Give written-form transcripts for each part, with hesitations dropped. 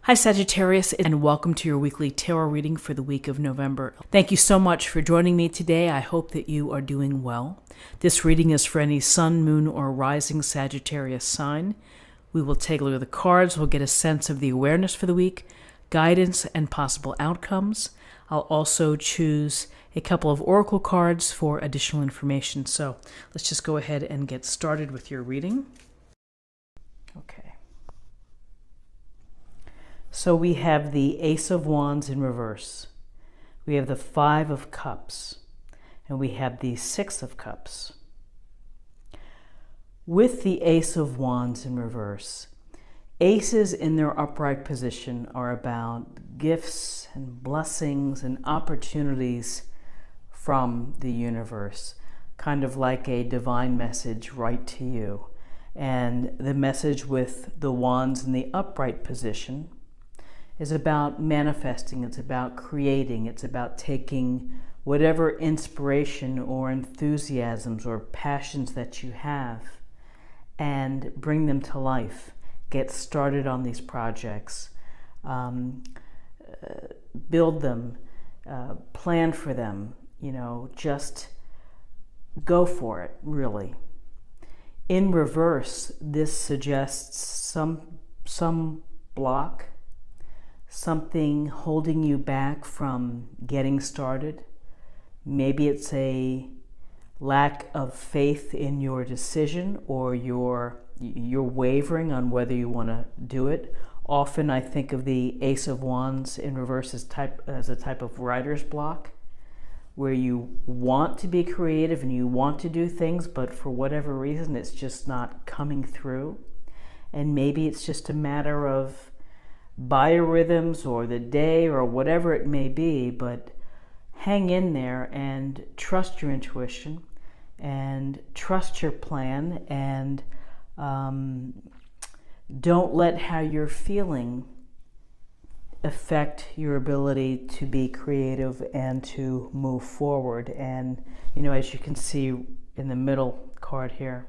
Hi Sagittarius, and welcome to your weekly tarot reading for the week of November. Thank you so much for joining me today. I hope that you are doing well. This reading is for any sun, moon, or rising Sagittarius sign. We will take a look at the cards. We'll get a sense of the awareness for the week, guidance, and possible outcomes. I'll also choose a couple of oracle cards for additional information. So let's just go ahead and get started with your reading. Okay. So we have the Ace of Wands in reverse. We have the Five of Cups. And we have the Six of Cups. With the Ace of Wands in reverse, aces in their upright position are about gifts and blessings and opportunities from the universe, kind of like a divine message right to you. And the message with the wands in the upright position is about manifesting, it's about creating, it's about taking whatever inspiration or enthusiasms or passions that you have and bring them to life. Get started on these projects, build them, plan for them, just go for it, really. In reverse, this suggests some block, something holding you back from getting started. Maybe it's a lack of faith in your decision, or you're wavering on whether you want to do it. Often I think of the Ace of Wands in reverse as a type of writer's block, where you want to be creative and you want to do things, but for whatever reason it's just not coming through. And maybe it's just a matter of biorhythms or the day or whatever it may be, but hang in there and trust your intuition and trust your plan, and don't let how you're feeling affect your ability to be creative and to move forward. And as you can see in the middle card here,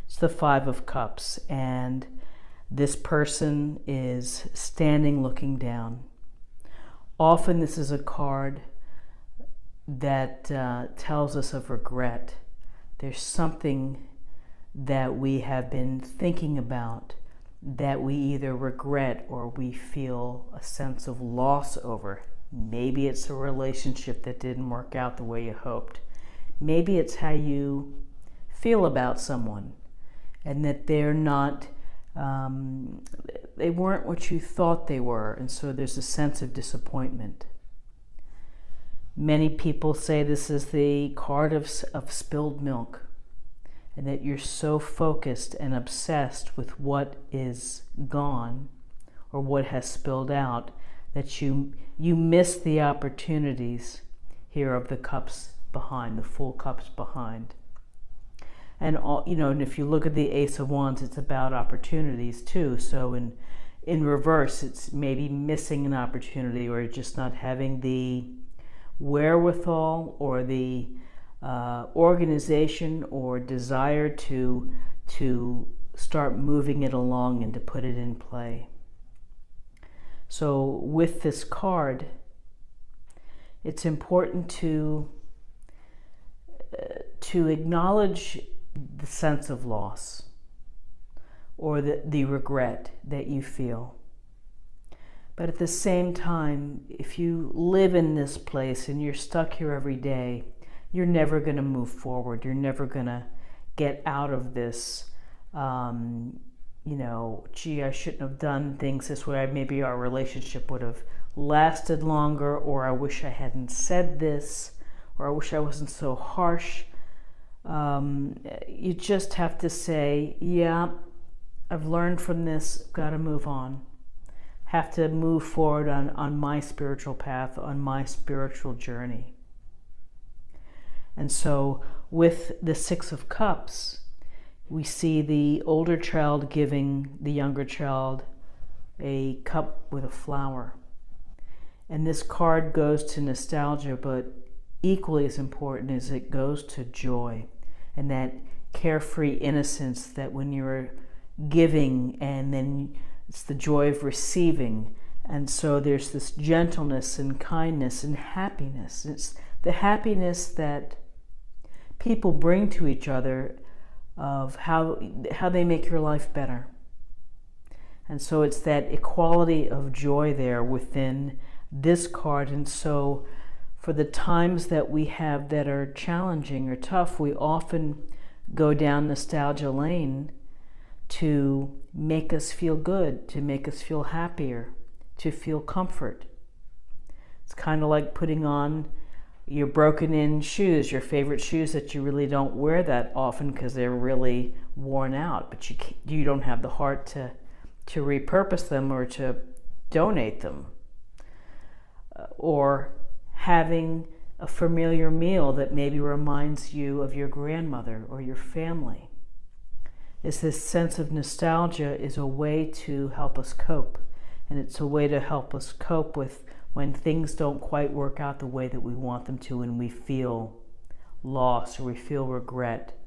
it's the Five of Cups, and this person is standing looking down. Often this is a card that tells us of regret. There's something that we have been thinking about that we either regret or we feel a sense of loss over. Maybe it's a relationship that didn't work out the way you hoped. Maybe it's how you feel about someone and that they're not they weren't what you thought they were, and so there's a sense of disappointment. Many people say this is the card of spilled milk, and that you're so focused and obsessed with what is gone or what has spilled out that you miss the opportunities here of the cups behind, the full cups behind. And and if you look at the Ace of Wands, it's about opportunities too. So in reverse, it's maybe missing an opportunity, or just not having the wherewithal or the organization or desire to start moving it along and to put it in play. So with this card, it's important to acknowledge the sense of loss or the regret that you feel. But at the same time, if you live in this place and you're stuck here every day, you're never going to move forward. You're never going to get out of this, gee, I shouldn't have done things this way. Maybe our relationship would have lasted longer, or I wish I hadn't said this, or I wish I wasn't so harsh. You just have to say, yeah, I've learned from this, got to move on. Have to move forward on my spiritual path, on my spiritual journey. And so with the Six of Cups, we see the older child giving the younger child a cup with a flower. And this card goes to nostalgia, but equally as important is it goes to joy and that carefree innocence that when you're giving and then It's the joy of receiving. And so there's this gentleness and kindness and happiness. It's the happiness that people bring to each other of how they make your life better. And so it's that equality of joy there within this card. And so for the times that we have that are challenging or tough, we often go down nostalgia lane to make us feel good, to make us feel happier, to feel comfort. It's kind of like putting on your broken in shoes, your favorite shoes that you really don't wear that often because they're really worn out, but you don't have the heart to repurpose them or to donate them. Or having a familiar meal that maybe reminds you of your grandmother or your family. Is this sense of nostalgia is a way to help us cope. And it's a way to help us cope with when things don't quite work out the way that we want them to, and we feel loss or we feel regret.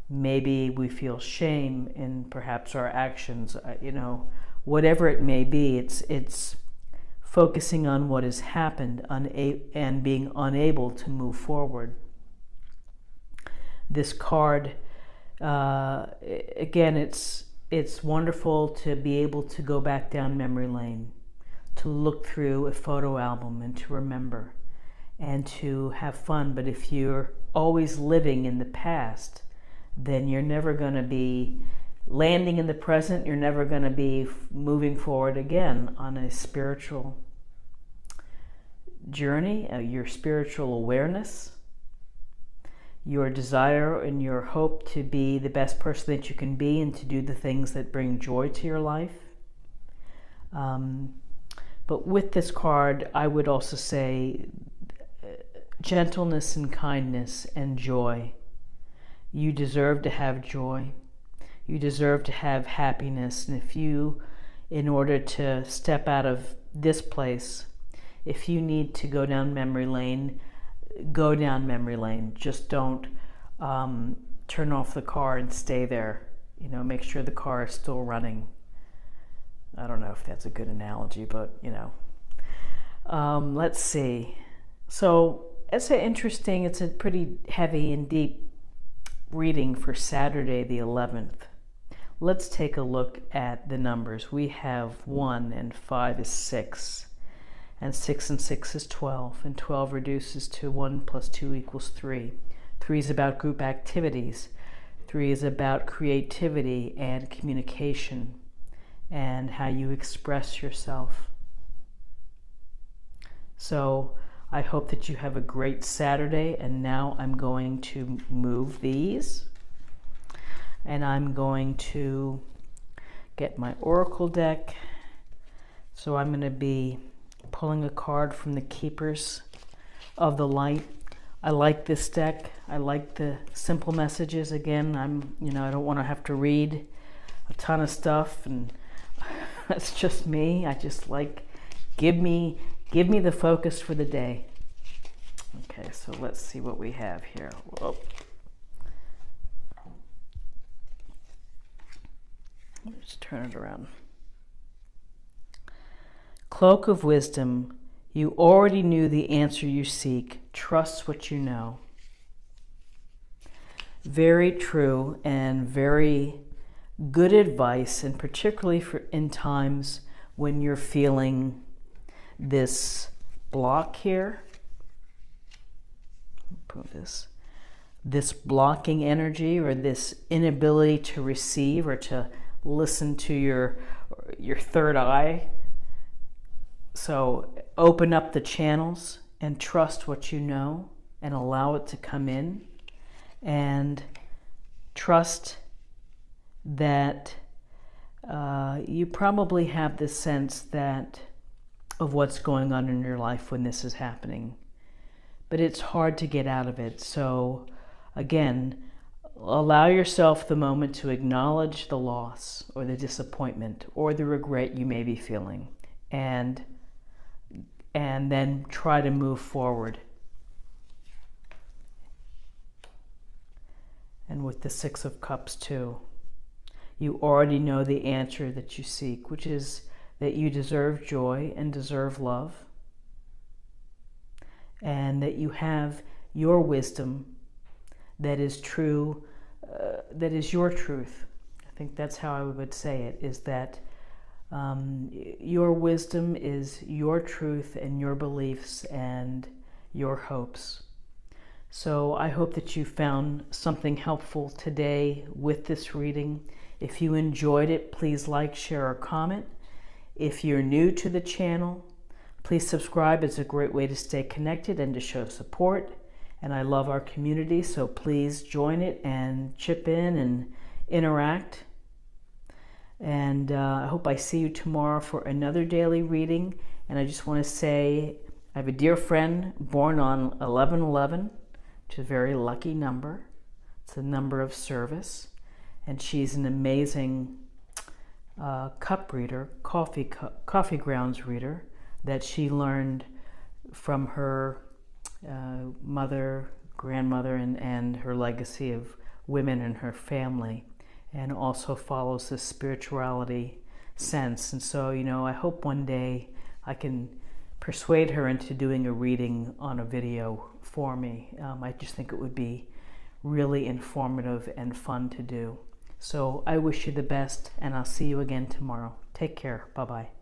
Maybe we feel shame in perhaps our actions, whatever it may be. It's focusing on what has happened and being unable to move forward. This card, again, it's wonderful to be able to go back down memory lane, to look through a photo album and to remember and to have fun. But if you're always living in the past, then you're never going to be landing in the present. You're never going to be moving forward again on a spiritual journey, your spiritual awareness, your desire and your hope to be the best person that you can be and to do the things that bring joy to your life. But with this card, I would also say gentleness and kindness and joy. You deserve to have joy. You deserve to have happiness. And if you, in order to step out of this place, if you need to go down memory lane, go down memory lane. Just don't turn off the car and stay there. Make sure the car is still running. I don't know if that's a good analogy, but let's see. So it's a pretty heavy and deep reading for Saturday the 11th. Let's take a look at the numbers. We have 1 and 5 is 6. And 6 and 6 is 12. And 12 reduces to 1 plus 2 equals 3. 3 is about group activities. 3 is about creativity and communication and how you express yourself. So I hope that you have a great Saturday. And now I'm going to move these. And I'm going to get my Oracle deck. So I'm going to be pulling a card from the Keepers of the Light. I like this deck. I like the simple messages. Again, I don't want to have to read a ton of stuff, and that's just me. I just like, give me the focus for the day. Okay, so let's see what we have here. Whoa. Let's turn it around. Cloak of Wisdom, you already knew the answer you seek. Trust what you know. Very true and very good advice, and particularly in times when you're feeling this block here. Put this blocking energy, or this inability to receive or to listen to your third eye. So open up the channels and trust what you know and allow it to come in, and trust that you probably have this sense of what's going on in your life when this is happening, but it's hard to get out of it. So again, allow yourself the moment to acknowledge the loss or the disappointment or the regret you may be feeling, and then try to move forward. And with the 6 of Cups too, You already know the answer that you seek, which is that you deserve joy and deserve love, and that you have your wisdom that is true, that is your truth. I think that's how I would say it, is that your wisdom is your truth and your beliefs and your hopes. So I hope that you found something helpful today with this reading. If you enjoyed it, please like, share, or comment. If you're new to the channel, please subscribe. It's a great way to stay connected and to show support. And I love our community, so please join it and chip in and interact. And I hope I see you tomorrow for another daily reading. And I just want to say I have a dear friend born on 11/11, which is a very lucky number. It's a number of service. And she's an amazing cup reader, coffee grounds reader, that she learned from her mother, grandmother, and her legacy of women in her family, and also follows the spirituality sense. And so, you know, I hope one day I can persuade her into doing a reading on a video for me. I just think it would be really informative and fun to do. So I wish you the best, and I'll see you again tomorrow. Take care. Bye-bye.